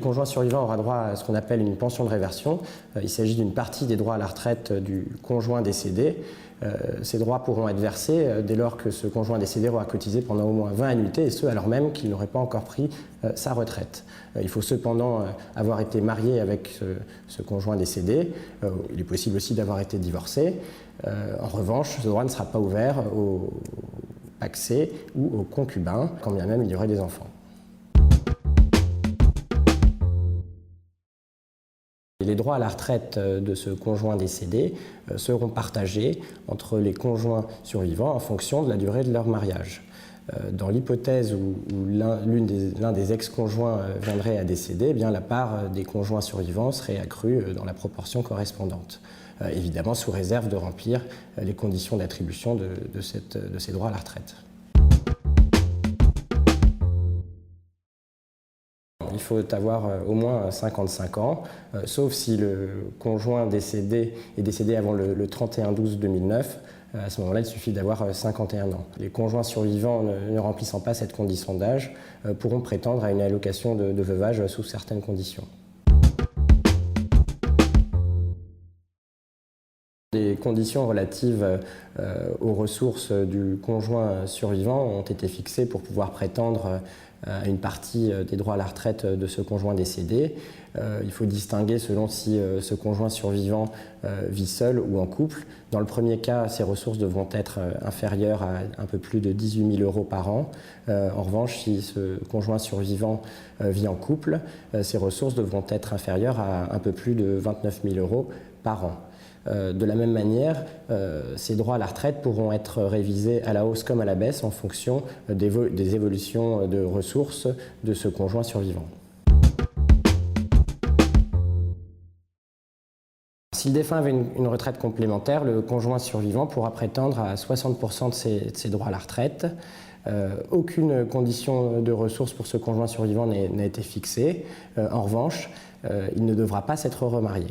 conjoint survivant aura droit à ce qu'on appelle une pension de réversion. Il s'agit d'une partie des droits à la retraite du conjoint décédé. Ces droits pourront être versés dès lors que ce conjoint décédé aura cotisé pendant au moins 20 annuités, et ce alors même qu'il n'aurait pas encore pris sa retraite. Il faut cependant avoir été marié avec ce conjoint décédé. Il est possible aussi d'avoir été divorcé. En revanche, ce droit ne sera pas ouvert aux pacsés ou aux concubins, quand bien même il y aurait des enfants. Les droits à la retraite de ce conjoint décédé seront partagés entre les conjoints survivants en fonction de la durée de leur mariage. Dans l'hypothèse où l'un des ex-conjoints viendrait à décéder, eh bien, la part des conjoints survivants serait accrue dans la proportion correspondante. Évidemment sous réserve de remplir les conditions d'attribution de ces droits à la retraite. Il faut avoir au moins 55 ans, sauf si le conjoint décédé est décédé avant le 31/12/2009. À ce moment-là, il suffit d'avoir 51 ans. Les conjoints survivants ne remplissant pas cette condition d'âge pourront prétendre à une allocation de veuvage sous certaines conditions. Les conditions relatives aux ressources du conjoint survivant ont été fixées pour pouvoir prétendre à une partie des droits à la retraite de ce conjoint décédé. Il faut distinguer selon si ce conjoint survivant vit seul ou en couple. Dans le premier cas, ces ressources devront être inférieures à un peu plus de 18 000 € par an. En revanche, si ce conjoint survivant vit en couple, ces ressources devront être inférieures à un peu plus de 29 000 € par an. De la même manière, ces droits à la retraite pourront être révisés à la hausse comme à la baisse en fonction des évolutions de ressources de ce conjoint survivant. Si le défunt avait une retraite complémentaire, le conjoint survivant pourra prétendre à 60% de ses droits à la retraite. Aucune condition de ressources pour ce conjoint survivant n'a été fixée. En revanche, il ne devra pas s'être remarié.